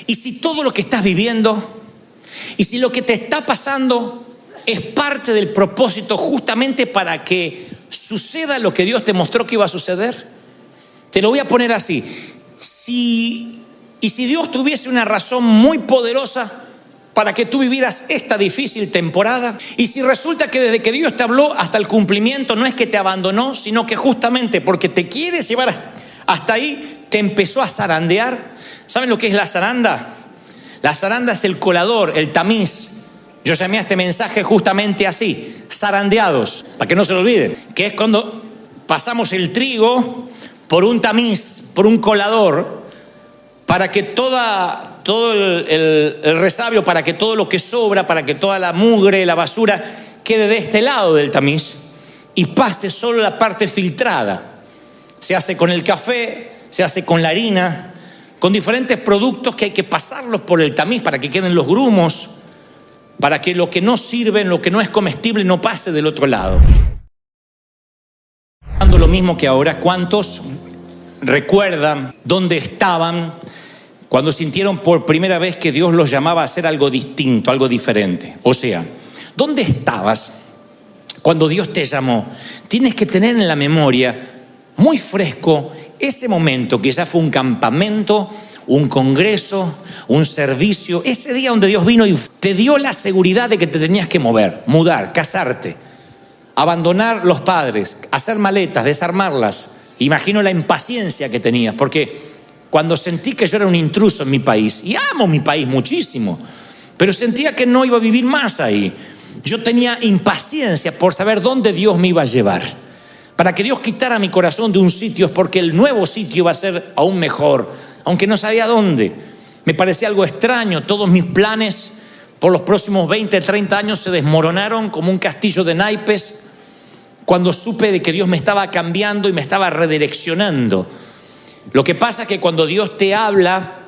Y si todo lo que estás viviendo, y si lo que te está pasando es parte del propósito justamente para que suceda lo que Dios te mostró que iba a suceder, te lo voy a poner así. Si Dios tuviese una razón muy poderosa para que tú vivieras esta difícil temporada, y si resulta que desde que Dios te habló hasta el cumplimiento no es que te abandonó, sino que justamente porque te quiere llevar hasta ahí, te empezó a zarandear. ¿Saben lo que es la zaranda? La zaranda es el colador, el tamiz. Yo llamé a este mensaje justamente así, zarandeados, para que no se lo olviden, que es cuando pasamos el trigo por un tamiz, por un colador, para que todo el resabio, para que todo lo que sobra, para que toda la mugre, la basura, quede de este lado del tamiz y pase solo la parte filtrada. Se hace con el café, se hace con la harina, con diferentes productos que hay que pasarlos por el tamiz para que queden los grumos, para que lo que no sirve, lo que no es comestible, no pase del otro lado. Lo mismo que ahora, ¿cuántos recuerdan dónde estaban cuando sintieron por primera vez que Dios los llamaba a hacer algo distinto, algo diferente? O sea, ¿dónde estabas cuando Dios te llamó? Tienes que tener en la memoria muy fresco ese momento que ya fue un campamento, un congreso, un servicio, ese día donde Dios vino y te dio la seguridad de que te tenías que mover, mudar, casarte, abandonar los padres, hacer maletas, desarmarlas. Imagino la impaciencia que tenías, porque cuando sentí que yo era un intruso en mi país, y amo mi país muchísimo, pero sentía que no iba a vivir más ahí, yo tenía impaciencia por saber dónde Dios me iba a llevar. Para que Dios quitara mi corazón de un sitio es porque el nuevo sitio iba a ser aún mejor, aunque no sabía dónde. Me parecía algo extraño, todos mis planes por los próximos 20, 30 años se desmoronaron como un castillo de naipes cuando supe de que Dios me estaba cambiando y me estaba redireccionando. Lo que pasa es que cuando Dios te habla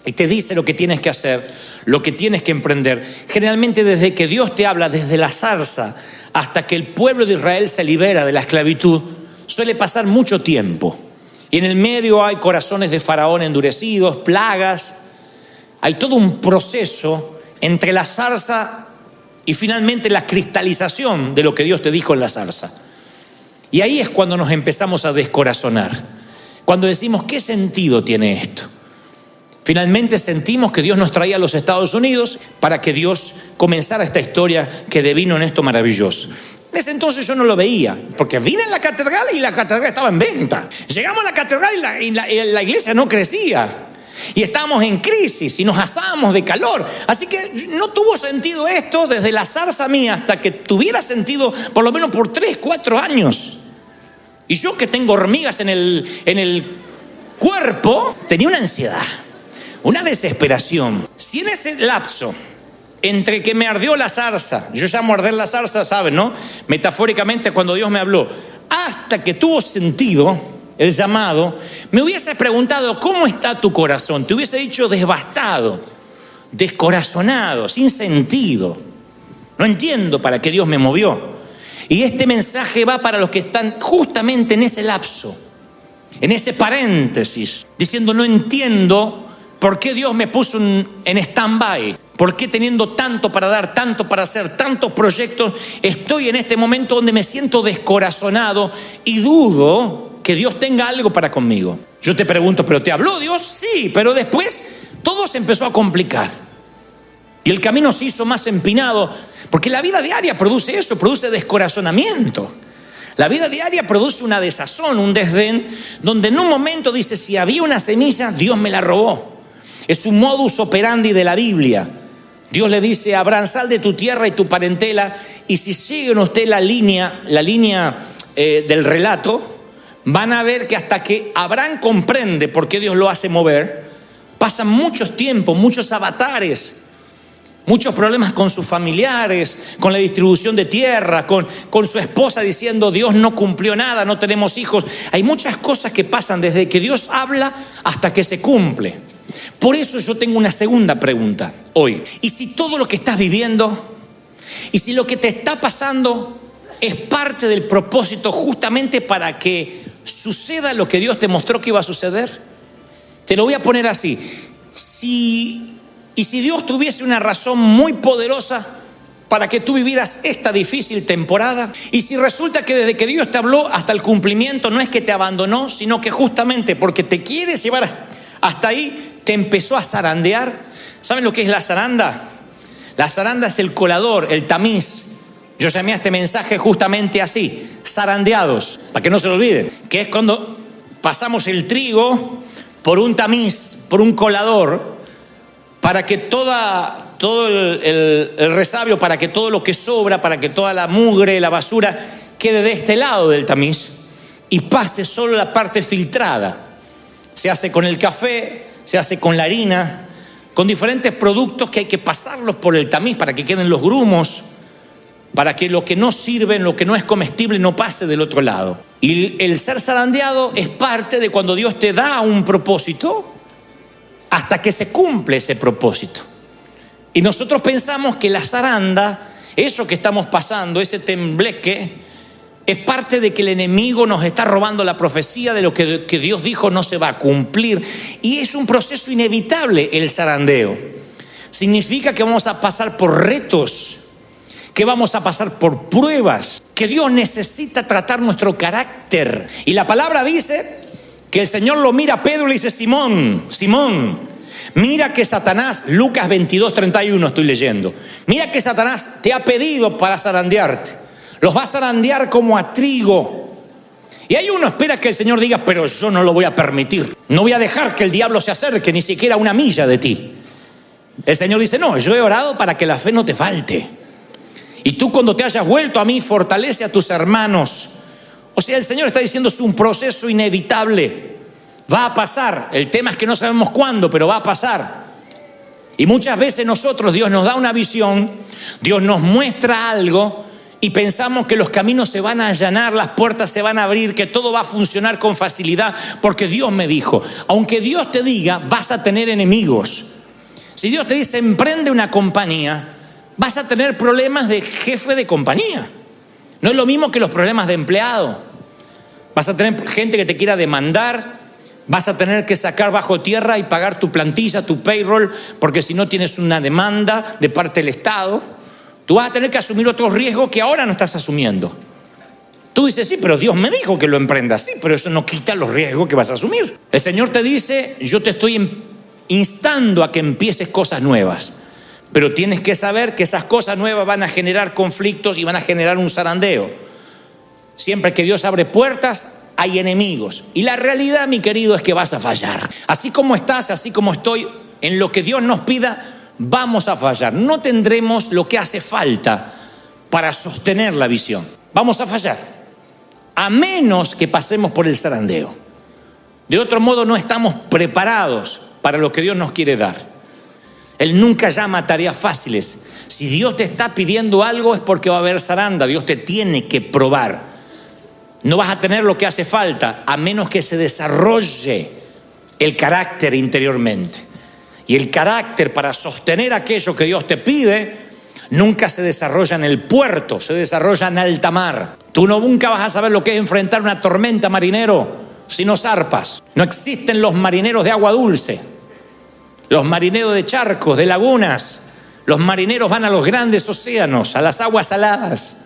y te dice lo que tienes que hacer, lo que tienes que emprender, generalmente desde que Dios te habla, desde la zarza hasta que el pueblo de Israel se libera de la esclavitud, suele pasar mucho tiempo. Y en el medio hay corazones de Faraón endurecidos, plagas. Hay todo un proceso entre la zarza y finalmente la cristalización de lo que Dios te dijo en la zarza. Y ahí es cuando nos empezamos a descorazonar. Cuando decimos, ¿qué sentido tiene esto? Finalmente sentimos que Dios nos traía a los Estados Unidos para que Dios comenzara esta historia que devino en esto maravilloso. En ese entonces yo no lo veía, porque vine a la catedral y la catedral estaba en venta. Llegamos a la catedral y la iglesia no crecía. Y estábamos en crisis y nos asábamos de calor. Así que no tuvo sentido esto desde la zarza mía hasta que tuviera sentido por lo menos por 3, 4 años. Y yo que tengo hormigas en el cuerpo, tenía una ansiedad, una desesperación. Si en ese lapso entre que me ardió la zarza, yo llamo arder la zarza, ¿saben, no? Metafóricamente, cuando Dios me habló, hasta que tuvo sentido el llamado, me hubiese preguntado, ¿cómo está tu corazón? Te hubiese dicho devastado, descorazonado, sin sentido. No entiendo para qué Dios me movió. Y este mensaje va para los que están justamente en ese lapso, en ese paréntesis, diciendo, no entiendo por qué Dios me puso en stand-by. ¿Por qué teniendo tanto para dar, tanto para hacer, tantos proyectos, estoy en este momento donde me siento descorazonado y dudo que Dios tenga algo para conmigo? Yo te pregunto, ¿pero te habló Dios? Sí, pero después todo se empezó a complicar. Y el camino se hizo más empinado, porque la vida diaria produce eso, produce descorazonamiento. La vida diaria produce una desazón, un desdén, donde en un momento dice, si había una semilla, Dios me la robó. Es un modus operandi de la Biblia. Dios le dice a Abraham, sal de tu tierra y tu parentela, y si siguen usted la línea del relato, van a ver que hasta que Abraham comprende por qué Dios lo hace mover, pasan muchos tiempos, muchos avatares, muchos problemas con sus familiares, con la distribución de tierra, con su esposa diciendo Dios no cumplió nada, no tenemos hijos. Hay muchas cosas que pasan desde que Dios habla hasta que se cumple. Por eso yo tengo una segunda pregunta hoy. ¿Y si todo lo que estás viviendo, y si lo que te está pasando es parte del propósito justamente para que suceda lo que Dios te mostró que iba a suceder? Te lo voy a poner así. Si Dios tuviese una razón muy poderosa para que tú vivieras esta difícil temporada, y si resulta que desde que Dios te habló hasta el cumplimiento no es que te abandonó, sino que justamente porque te quiere llevar hasta ahí, te empezó a zarandear. ¿Saben lo que es la zaranda? La zaranda es el colador, el tamiz. Yo llamé a este mensaje justamente así, zarandeados, para que no se lo olviden, que es cuando pasamos el trigo por un tamiz, por un colador, para que todo el resabio, para que todo lo que sobra, para que toda la mugre, la basura, quede de este lado del tamiz y pase solo la parte filtrada. Se hace con el café, se hace con la harina, con diferentes productos que hay que pasarlos por el tamiz para que queden los grumos, para que lo que no sirve, lo que no es comestible, no pase del otro lado. Y el ser zarandeado es parte de cuando Dios te da un propósito hasta que se cumple ese propósito. Y nosotros pensamos que la zaranda, eso que estamos pasando, ese tembleque, es parte de que el enemigo nos está robando la profecía de lo que Dios dijo no se va a cumplir. Y es un proceso inevitable el zarandeo. Significa que vamos a pasar por retos, que vamos a pasar por pruebas, que Dios necesita tratar nuestro carácter. Y la palabra dice que el Señor lo mira a Pedro y le dice: Simón, Simón, mira que Satanás, Lucas 22:31 estoy leyendo, mira que Satanás te ha pedido para zarandearte, los va a zarandear como a trigo. Y ahí uno espera que el Señor diga: pero yo no lo voy a permitir, no voy a dejar que el diablo se acerque ni siquiera a una milla de ti. El Señor dice: no, yo he orado para que la fe no te falte, y tú cuando te hayas vuelto a mí fortalece a tus hermanos. O sea, el Señor está diciendo: es un proceso inevitable, va a pasar. El tema es que no sabemos cuándo, pero va a pasar. Y muchas veces nosotros, Dios nos da una visión, Dios nos muestra algo y pensamos que los caminos se van a allanar, las puertas se van a abrir, que todo va a funcionar con facilidad porque Dios me dijo. Aunque Dios te diga, vas a tener enemigos. Si Dios te dice: emprende una compañía, vas a tener problemas de jefe de compañía. No es lo mismo que los problemas de empleado. Vas a tener gente que te quiera demandar, vas a tener que sacar bajo tierra y pagar tu plantilla, tu payroll, porque si no tienes una demanda de parte del Estado, tú vas a tener que asumir otros riesgos que ahora no estás asumiendo. Tú dices: sí, pero Dios me dijo que lo emprendas. Sí, pero eso no quita los riesgos que vas a asumir. El Señor te dice: yo te estoy instando a que empieces cosas nuevas, pero tienes que saber que esas cosas nuevas van a generar conflictos y van a generar un zarandeo. Siempre que Dios abre puertas, hay enemigos. Y la realidad, mi querido, es que vas a fallar. Así como estás, así como estoy, en lo que Dios nos pida, vamos a fallar. No tendremos lo que hace falta para sostener la visión. Vamos a fallar, a menos que pasemos por el zarandeo. De otro modo, no estamos preparados para lo que Dios nos quiere dar. Él nunca llama a tareas fáciles. Si Dios te está pidiendo algo es porque va a haber zaranda. Dios te tiene que probar. No vas a tener lo que hace falta a menos que se desarrolle el carácter interiormente. Y el carácter para sostener aquello que Dios te pide nunca se desarrolla en el puerto, se desarrolla en alta mar. Tú nunca vas a saber lo que es enfrentar una tormenta, marinero, si no zarpas. No existen los marineros de agua dulce, los marineros de charcos, de lagunas. Los marineros van a los grandes océanos, a las aguas saladas.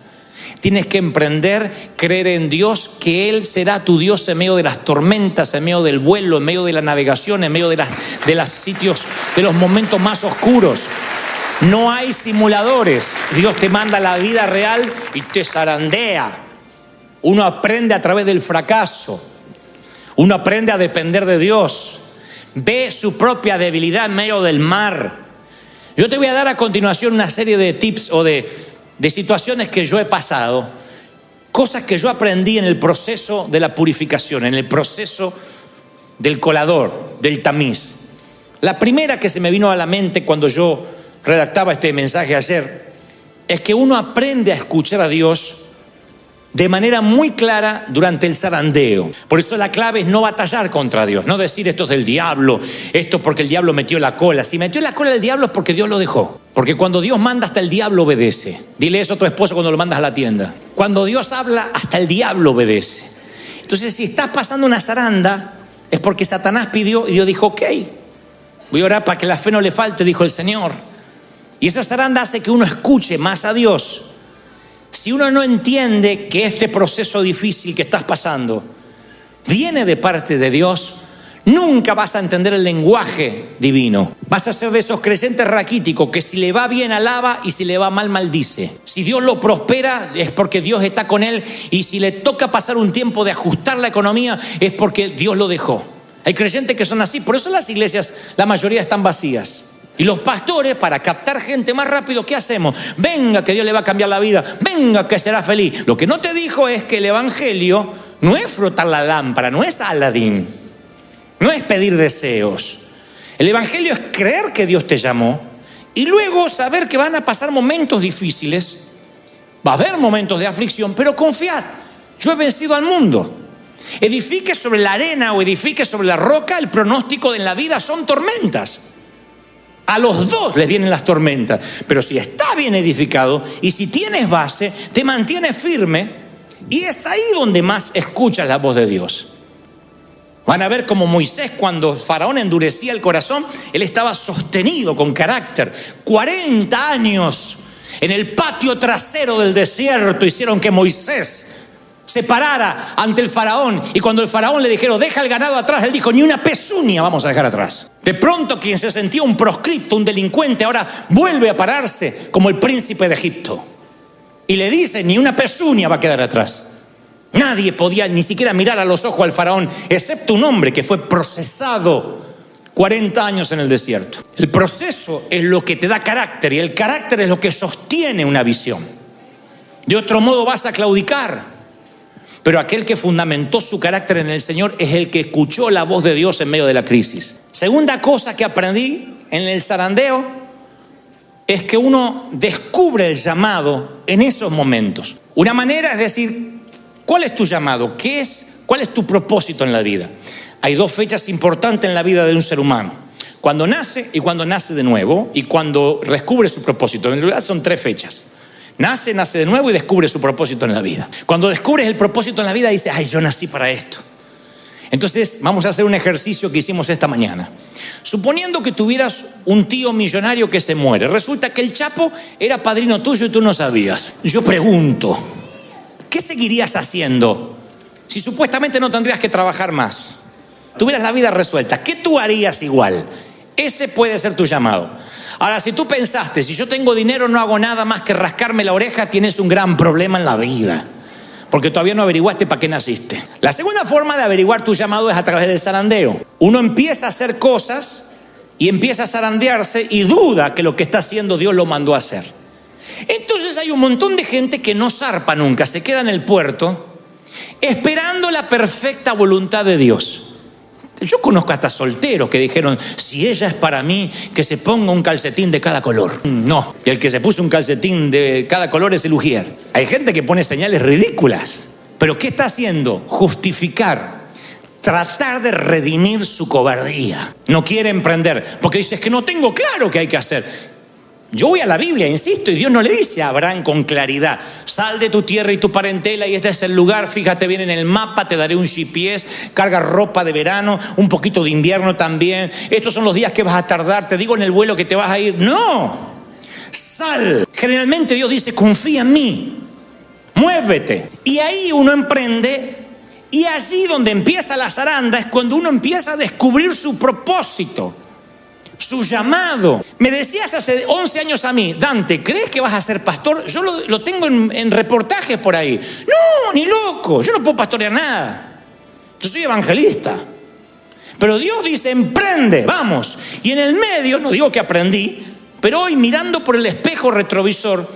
Tienes que emprender, creer en Dios, que Él será tu Dios en medio de las tormentas, en medio del vuelo, en medio de la navegación, en medio de los sitios, de los momentos más oscuros. No hay simuladores. Dios te manda la vida real y te zarandea. Uno aprende a través del fracaso. Uno aprende a depender de Dios. Ve su propia debilidad en medio del mar. Yo te voy a dar a continuación una serie de tips o de situaciones que yo he pasado, cosas que yo aprendí en el proceso de la purificación, en el proceso del colador, del tamiz. La primera que se me vino a la mente cuando yo redactaba este mensaje ayer es que uno aprende a escuchar a Dios de manera muy clara durante el zarandeo. Por eso la clave es no batallar contra Dios, no decir esto es del diablo, esto porque el diablo metió la cola. Si metió la cola el diablo es porque Dios lo dejó. Porque cuando Dios manda, hasta el diablo obedece. Dile eso a tu esposo cuando lo mandas a la tienda. Cuando Dios habla, hasta el diablo obedece. Entonces, si estás pasando una zaranda, es porque Satanás pidió y Dios dijo: ok, Voy a orar para que la fe no le falte, dijo el Señor. Y esa zaranda hace que uno escuche más a Dios. Si uno no entiende que este proceso difícil que estás pasando viene de parte de Dios, nunca vas a entender el lenguaje divino. Vas a ser de esos creyentes raquíticos que si le va bien alaba y si le va mal maldice. Si Dios lo prospera es porque Dios está con él, y si le toca pasar un tiempo de ajustar la economía es porque Dios lo dejó. Hay creyentes que son así, por eso las iglesias, la mayoría están vacías. Y los pastores, para captar gente más rápido, ¿qué hacemos? Venga que Dios le va a cambiar la vida, venga que será feliz. Lo que no te dijo es que el evangelio no es frotar la lámpara, no es Aladín, no es pedir deseos. El evangelio es creer que Dios te llamó y luego saber que van a pasar momentos difíciles, va a haber momentos de aflicción, pero confiad, yo he vencido al mundo. Edifique sobre la arena o edifique sobre la roca, el pronóstico de la vida son tormentas. A los dos les vienen las tormentas, pero si está bien edificado y si tienes base, te mantienes firme, y es ahí donde más escuchas la voz de Dios. Van a ver como Moisés, cuando Faraón endurecía el corazón, él estaba sostenido con carácter. 40 años en el patio trasero del desierto hicieron que Moisés se parara ante el faraón, y cuando el faraón le dijeron deja el ganado atrás, él dijo ni una pezuña vamos a dejar atrás. De pronto quien se sentía un proscripto, un delincuente, ahora vuelve a pararse como el príncipe de Egipto y le dice ni una pezuña va a quedar atrás. Nadie podía ni siquiera mirar a los ojos al faraón, excepto un hombre que fue procesado 40 años en el desierto. El proceso es lo que te da carácter, y el carácter es lo que sostiene una visión. De otro modo vas a claudicar. Pero aquel que fundamentó su carácter en el Señor es el que escuchó la voz de Dios en medio de la crisis. Segunda cosa que aprendí en el zarandeo es que uno descubre el llamado en esos momentos. Una manera es decir, ¿cuál es tu llamado? ¿Qué es? ¿Cuál es tu propósito en la vida? Hay dos fechas importantes en la vida de un ser humano: cuando nace y cuando nace de nuevo, y cuando descubre su propósito. En realidad son 3 fechas. Nace de nuevo y descubre su propósito en la vida. Cuando descubres el propósito en la vida dices, ay, yo nací para esto. Entonces vamos a hacer un ejercicio que hicimos esta mañana. Suponiendo que tuvieras un tío millonario que se muere, resulta que el Chapo era padrino tuyo y tú no sabías. Yo pregunto, ¿qué seguirías haciendo si supuestamente no tendrías que trabajar más? Tuvieras la vida resuelta, ¿qué tú harías igual? Ese puede ser tu llamado. Ahora, si tú pensaste, si yo tengo dinero no hago nada más que rascarme la oreja, tienes un gran problema en la vida, porque todavía no averiguaste para qué naciste. La segunda forma de averiguar tu llamado es a través del zarandeo. Uno empieza a hacer cosas y empieza a zarandearse y duda que lo que está haciendo Dios lo mandó a hacer. Entonces hay un montón de gente que no zarpa nunca, se queda en el puerto esperando la perfecta voluntad de Dios. Yo conozco hasta solteros que dijeron, si ella es para mí, que se ponga un calcetín de cada color. No, y el que se puso un calcetín de cada color es el ujier. Hay gente que pone señales ridículas. ¿Pero qué está haciendo? Justificar, tratar de redimir su cobardía. No quiere emprender, porque dice, es que no tengo claro qué hay que hacer. Yo voy a la Biblia, insisto, y Dios no le dice a Abraham con claridad, sal de tu tierra y tu parentela y este es el lugar, fíjate bien en el mapa, te daré un GPS, carga ropa de verano, un poquito de invierno también, estos son los días que vas a tardar, te digo en el vuelo que te vas a ir. No, sal. Generalmente Dios dice, confía en mí, muévete. Y ahí uno emprende, y allí donde empieza la zaranda es cuando uno empieza a descubrir su propósito, su llamado. Me decías hace 11 años a mí, Dante, ¿crees que vas a ser pastor? Yo lo tengo en reportajes por ahí. No, ni loco, yo no puedo pastorear nada. Yo soy evangelista. Pero Dios dice, emprende, vamos. Y en el medio, no digo que aprendí, pero hoy mirando por el espejo retrovisor,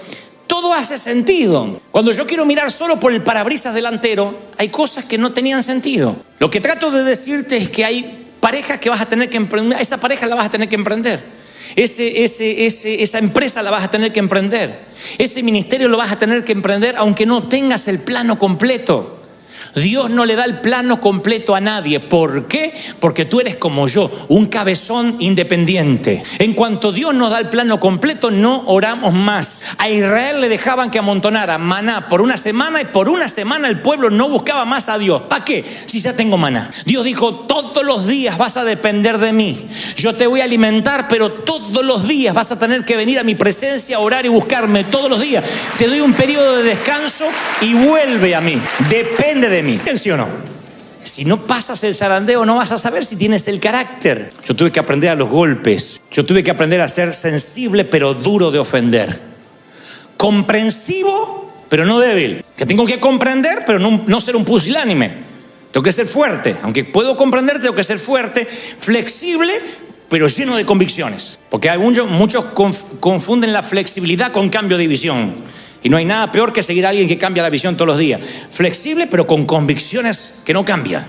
todo hace sentido. Cuando yo quiero mirar solo por el parabrisas delantero, hay cosas que no tenían sentido. Lo que trato de decirte es que hay parejas que vas a tener que emprender, esa pareja la vas a tener que emprender, esa empresa la vas a tener que emprender, ese ministerio lo vas a tener que emprender aunque no tengas el plano completo, Dios no le da el plano completo a nadie. ¿Por qué? Porque tú eres como yo, un cabezón independiente. En cuanto Dios nos da el plano completo, no oramos más. A Israel le dejaban que amontonara maná por una semana, y por una semana el pueblo no buscaba más a Dios. ¿Para qué? Si ya tengo maná. Dios dijo, todos los días vas a depender de mí. Yo te voy a alimentar, pero todos los días vas a tener que venir a mi presencia, orar y buscarme todos los días. Te doy un periodo de descanso y vuelve a mí. Depende de mí. ¿Sí o no? Si no pasas el zarandeo, no vas a saber si tienes el carácter. Yo tuve que aprender a los golpes. Yo tuve que aprender a ser sensible, pero duro de ofender. Comprensivo, pero no débil. Que tengo que comprender, pero no ser un pusilánime. Tengo que ser fuerte. Aunque puedo comprender, tengo que ser fuerte. Flexible, pero lleno de convicciones. Porque muchos confunden la flexibilidad con cambio de visión. Y no hay nada peor que seguir a alguien que cambia la visión todos los días. Flexible, pero con convicciones que no cambian.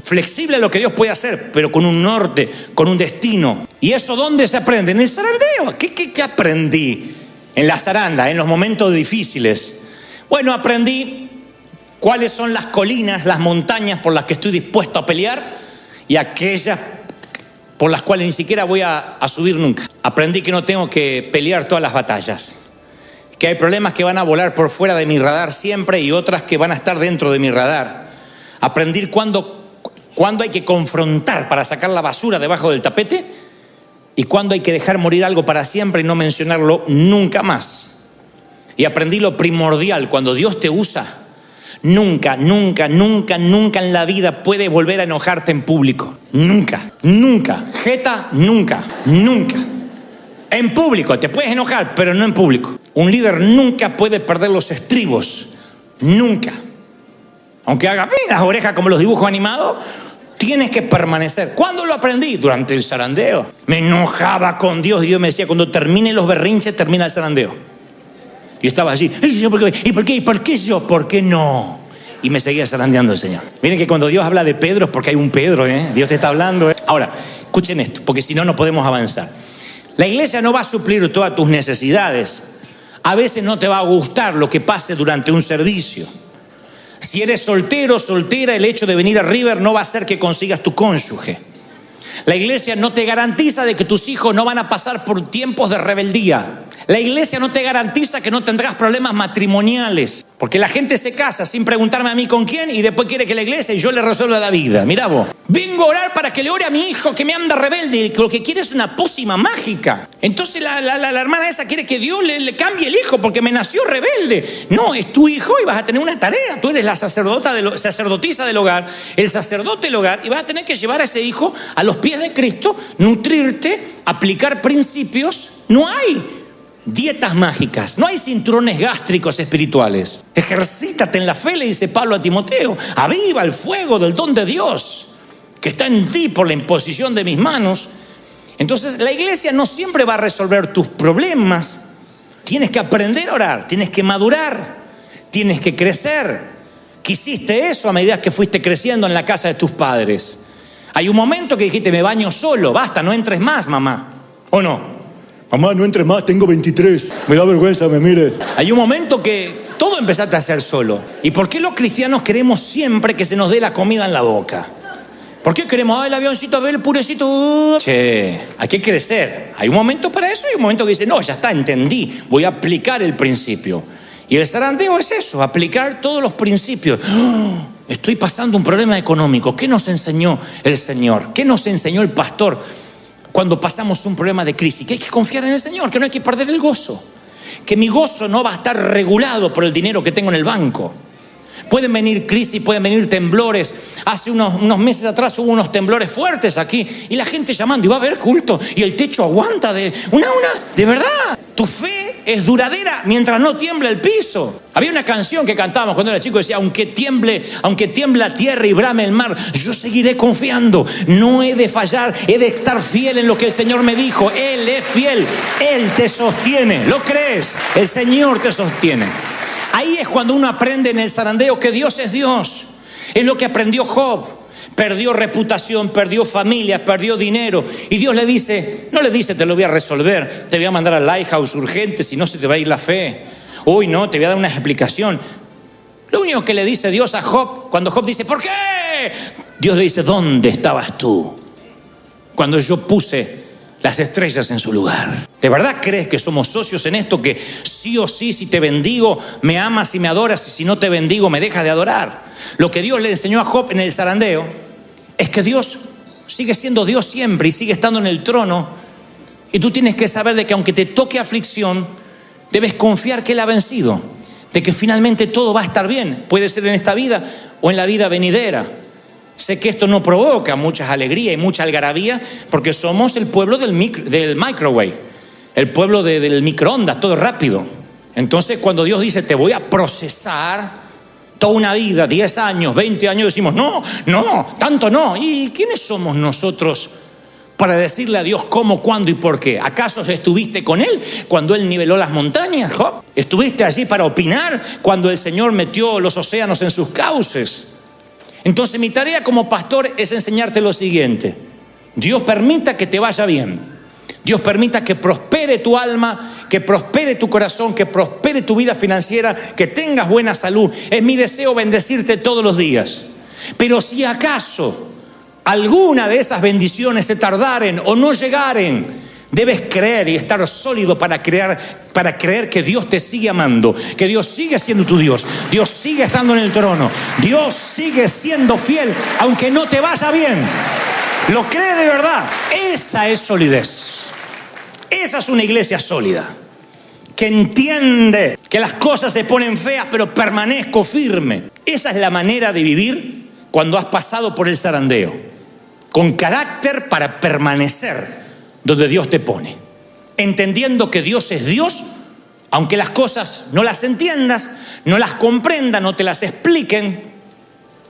Flexible a lo que Dios puede hacer, pero con un norte, con un destino. ¿Y eso dónde se aprende? En el zarandeo. ¿Qué aprendí en la zaranda, en los momentos difíciles? Bueno, aprendí cuáles son las colinas, las montañas por las que estoy dispuesto a pelear y aquellas por las cuales ni siquiera voy a subir nunca. Aprendí que no tengo que pelear todas las batallas. Que hay problemas que van a volar por fuera de mi radar siempre y otras que van a estar dentro de mi radar. Aprender cuándo hay que confrontar para sacar la basura debajo del tapete y cuándo hay que dejar morir algo para siempre y no mencionarlo nunca más. Y aprendí lo primordial: cuando Dios te usa, nunca en la vida puedes volver a enojarte en público. Nunca. Jeta, nunca. En público te puedes enojar, pero no en público. Un líder nunca puede perder los estribos. Nunca. Aunque haga bien las orejas como los dibujos animados, tienes que permanecer. ¿Cuándo lo aprendí? Durante el zarandeo. Me enojaba con Dios y Dios me decía, cuando termine los berrinches, termina el zarandeo. Y estaba allí. ¿Y por qué? ¿Y por qué yo? ¿Por qué no? Y me seguía zarandeando el Señor. Miren que cuando Dios habla de Pedro es porque hay un Pedro, Dios te está hablando, Ahora, escuchen esto, porque si no, no podemos avanzar. La iglesia no va a suplir todas tus necesidades. A veces no te va a gustar lo que pase durante un servicio. Si eres soltero, soltera, el hecho de venir a River no va a hacer que consigas tu cónyuge. La iglesia no te garantiza de que tus hijos no van a pasar por tiempos de rebeldía. La iglesia no te garantiza que no tendrás problemas matrimoniales. Porque la gente se casa sin preguntarme a mí con quién y después quiere que la iglesia y yo le resuelva la vida. Mirá vos, vengo a orar para que le ore a mi hijo que me anda rebelde y lo que quiere es una pócima mágica. Entonces la hermana esa quiere que Dios le cambie el hijo porque me nació rebelde. No, es tu hijo y vas a tener una tarea. Tú eres la sacerdotisa del hogar, el sacerdote del hogar, y vas a tener que llevar a ese hijo a los pies de Cristo, nutrirte, aplicar principios. No hay dietas mágicas, no hay cinturones gástricos espirituales. Ejercítate en la fe, le dice Pablo a Timoteo. Aviva el fuego del don de Dios que está en ti por la imposición de mis manos. Entonces la iglesia no siempre va a resolver tus problemas. Tienes que aprender a orar, tienes que madurar, tienes que crecer. Quisiste eso a medida que fuiste creciendo en la casa de tus padres. Hay un momento que dijiste, me baño solo, basta, no entres más, mamá. ¿O no? Mamá, no entres más, tengo 23. Me da vergüenza, me mires. Hay un momento que todo empezaste a hacer solo. ¿Y por qué los cristianos queremos siempre que se nos dé la comida en la boca? ¿Por qué queremos, el avioncito, a ver el purecito? Che, hay que crecer. Hay un momento para eso y un momento que dice, no, ya está, entendí, voy a aplicar el principio. Y el zarandeo es eso, aplicar todos los principios. Estoy pasando un problema económico. ¿Qué nos enseñó el Señor? ¿Qué nos enseñó el pastor cuando pasamos un problema de crisis? Que hay que confiar en el Señor, que no hay que perder el gozo. Que mi gozo no va a estar regulado por el dinero que tengo en el banco. Pueden venir crisis, pueden venir temblores. Hace unos meses atrás hubo unos temblores fuertes aquí y la gente llamando, y va a haber culto y el techo aguanta de verdad. Tu fe es duradera mientras no tiembla el piso. Había una canción que cantábamos cuando era chico, decía, aunque tiemble la tierra y brame el mar, yo seguiré confiando. No he de fallar, he de estar fiel en lo que el Señor me dijo. Él es fiel, Él te sostiene. ¿Lo crees? El Señor te sostiene. Ahí es cuando uno aprende en el zarandeo que Dios es Dios. Es lo que aprendió Job. Perdió reputación, perdió familia, perdió dinero. Y Dios no le dice, te lo voy a resolver, te voy a mandar al Lighthouse urgente, si no se te va a ir la fe. Uy, no, te voy a dar una explicación. Lo único que le dice Dios a Job, cuando Job dice, ¿por qué? Dios le dice, ¿dónde estabas tú cuando yo puse las estrellas en su lugar? ¿De verdad crees que somos socios en esto? Que sí o sí, si te bendigo, me amas y me adoras, y si no te bendigo, me dejas de adorar. Lo que Dios le enseñó a Job en el zarandeo es que Dios sigue siendo Dios siempre y sigue estando en el trono. Y tú tienes que saber de que aunque te toque aflicción, debes confiar que Él ha vencido, de que finalmente todo va a estar bien. Puede ser en esta vida o en la vida venidera. Sé que esto no provoca mucha alegría y mucha algarabía porque somos el pueblo del microwave, el pueblo del microondas, todo rápido. Entonces cuando Dios dice, te voy a procesar toda una vida, 10 años, 20 años, decimos, no, tanto no. ¿Y quiénes somos nosotros para decirle a Dios cómo, cuándo y por qué? ¿Acaso estuviste con Él cuando Él niveló las montañas, Job? ¿Estuviste allí para opinar cuando el Señor metió los océanos en sus cauces? Entonces mi tarea como pastor es enseñarte lo siguiente: Dios permita que te vaya bien, Dios permita que prospere tu alma, que prospere tu corazón, que prospere tu vida financiera, que tengas buena salud. Es mi deseo bendecirte todos los días. Pero si acaso alguna de esas bendiciones se tardaren o no llegaren, debes creer y estar sólido para creer que Dios te sigue amando, que Dios sigue siendo tu Dios, Dios sigue estando en el trono, Dios sigue siendo fiel aunque no te vaya bien. ¿Lo cree de verdad? Esa es solidez. Esa es una iglesia sólida, que entiende que las cosas se ponen feas, pero permanezco firme. Esa es la manera de vivir cuando has pasado por el zarandeo, con carácter para permanecer donde Dios te pone, entendiendo que Dios es Dios, aunque las cosas no las entiendas, no las comprendas, no te las expliquen.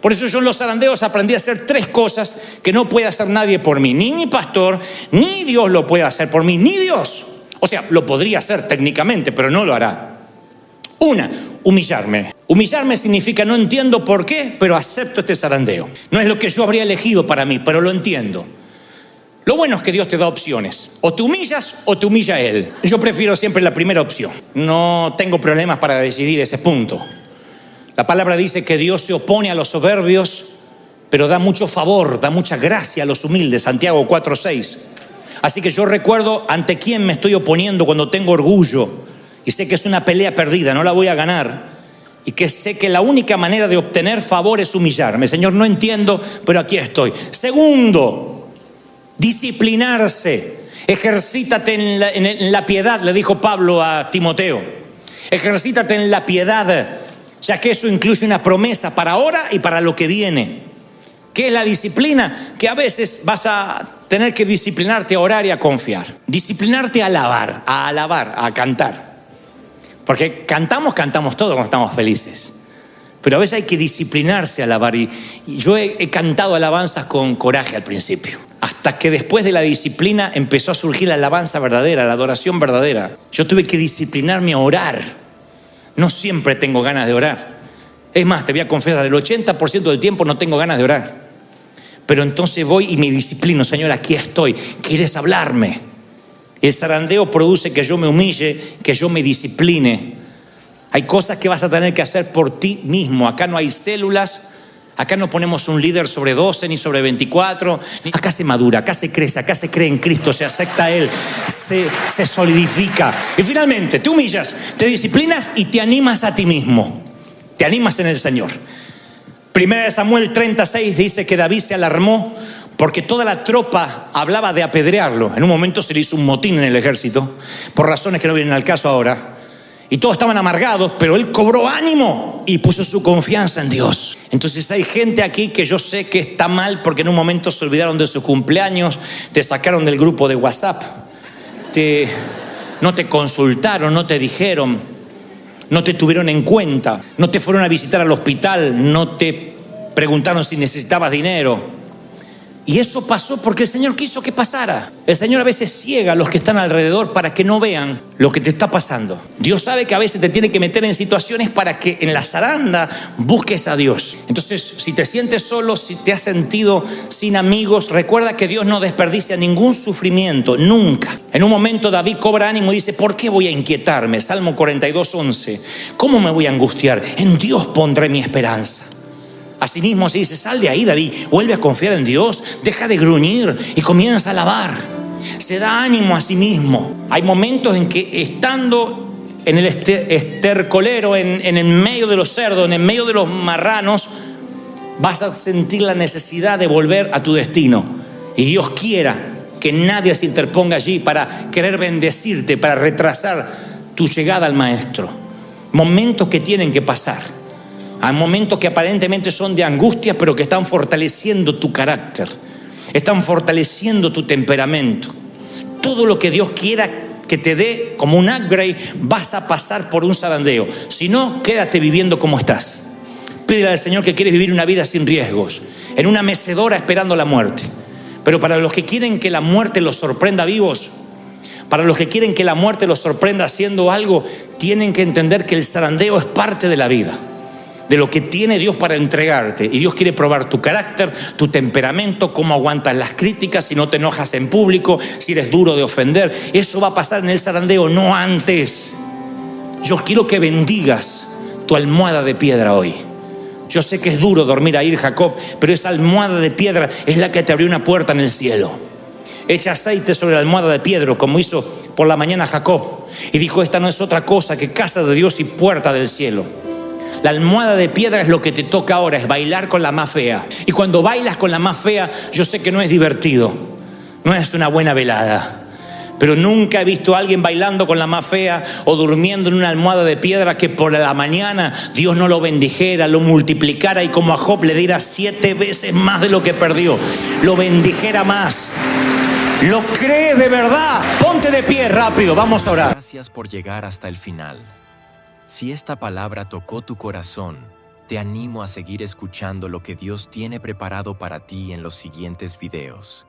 Por eso yo en los zarandeos aprendí a hacer 3 cosas que no puede hacer nadie por mí, ni mi pastor, ni Dios lo puede hacer por mí, ni Dios. O sea, lo podría hacer técnicamente, pero no lo hará. Una, humillarme. Humillarme significa no entiendo por qué, pero acepto este zarandeo. No es lo que yo habría elegido para mí, pero lo entiendo. Lo bueno es que Dios te da opciones. O te humillas o te humilla Él. Yo prefiero siempre la primera opción. No tengo problemas para decidir ese punto. La palabra dice que Dios se opone a los soberbios, pero da mucho favor, da mucha gracia a los humildes. Santiago 4:6. Así que yo recuerdo ante quién me estoy oponiendo cuando tengo orgullo y sé que es una pelea perdida, no la voy a ganar, y que sé que la única manera de obtener favor es humillarme. Señor, no entiendo, pero aquí estoy. Segundo, disciplinarse. Ejercítate en la piedad, le dijo Pablo a Timoteo. Ejercítate en la piedad, ya que eso incluye una promesa para ahora y para lo que viene. ¿Qué es la disciplina? Que a veces vas a tener que disciplinarte a orar y a confiar. Disciplinarte a alabar, a cantar. Porque cantamos todos cuando estamos felices. Pero a veces hay que disciplinarse a alabar. Y yo he cantado alabanzas con coraje al principio. Hasta que después de la disciplina empezó a surgir la alabanza verdadera, la adoración verdadera. Yo tuve que disciplinarme a orar. No siempre tengo ganas de orar. Es más, te voy a confesar, el 80% del tiempo no tengo ganas de orar. Pero entonces voy y me disciplino. Señor, aquí estoy. ¿Quieres hablarme? El zarandeo produce que yo me humille, que yo me discipline. Hay cosas que vas a tener que hacer por ti mismo. Acá no hay células. Acá no ponemos un líder sobre 12 ni sobre 24. Acá se madura, acá se crece, acá se cree en Cristo, se acepta a Él, se solidifica. Y finalmente te humillas, te disciplinas y te animas a ti mismo. Te animas en el Señor. Primera de Samuel 36 dice que David se alarmó porque toda la tropa hablaba de apedrearlo. En un momento se le hizo un motín en el ejército, por razones que no vienen al caso ahora. Y todos estaban amargados, pero él cobró ánimo y puso su confianza en Dios. Entonces hay gente aquí que yo sé que está mal porque en un momento se olvidaron de su cumpleaños, te sacaron del grupo de WhatsApp, no te consultaron, no te dijeron, no te tuvieron en cuenta, no te fueron a visitar al hospital, no te preguntaron si necesitabas dinero. Y eso pasó porque el Señor quiso que pasara. El Señor a veces ciega a los que están alrededor para que no vean lo que te está pasando. Dios sabe que a veces te tiene que meter en situaciones para que en la zaranda busques a Dios. Entonces, si te sientes solo, si te has sentido sin amigos, recuerda que Dios no desperdicia ningún sufrimiento, nunca. En un momento David cobra ánimo y dice, ¿por qué voy a inquietarme? Salmo 42:11. ¿Cómo me voy a angustiar? En Dios pondré mi esperanza. Asimismo se dice, sal de ahí, David, vuelve a confiar en Dios, deja de gruñir y comienza a alabar. Se da ánimo a sí mismo. Hay momentos en que estando en el estercolero, en el medio de los cerdos, en el medio de los marranos, vas a sentir la necesidad de volver a tu destino. Y Dios quiera que nadie se interponga allí para querer bendecirte, para retrasar tu llegada al Maestro. Momentos que tienen que pasar. Hay momentos que aparentemente son de angustia, pero que están fortaleciendo tu carácter, están fortaleciendo tu temperamento. Todo lo que Dios quiera que te dé como un upgrade, vas a pasar por un zarandeo. Si no, quédate viviendo como estás. Pídele al Señor que quieres vivir una vida sin riesgos, en una mecedora esperando la muerte. Pero para los que quieren que la muerte los sorprenda vivos, para los que quieren que la muerte los sorprenda haciendo algo, tienen que entender que el zarandeo es parte de la vida, de lo que tiene Dios para entregarte. Y Dios quiere probar tu carácter, tu temperamento, cómo aguantas las críticas, si no te enojas en público, si eres duro de ofender. Eso va a pasar en el zarandeo, no antes. Yo quiero que bendigas tu almohada de piedra hoy. Yo sé que es duro dormir ahí, Jacob, pero esa almohada de piedra es la que te abrió una puerta en el cielo. Echa aceite sobre la almohada de piedra, como hizo por la mañana Jacob, y dijo, esta no es otra cosa que casa de Dios y puerta del cielo. La almohada de piedra es lo que te toca ahora, es bailar con la más fea. Y cuando bailas con la más fea, yo sé que no es divertido, no es una buena velada. Pero nunca he visto a alguien bailando con la más fea o durmiendo en una almohada de piedra que por la mañana Dios no lo bendijera, lo multiplicara y como a Job le diera 7 veces más de lo que perdió, lo bendijera más. ¿Lo crees de verdad? Ponte de pie rápido, vamos a orar. Gracias por llegar hasta el final. Si esta palabra tocó tu corazón, te animo a seguir escuchando lo que Dios tiene preparado para ti en los siguientes videos.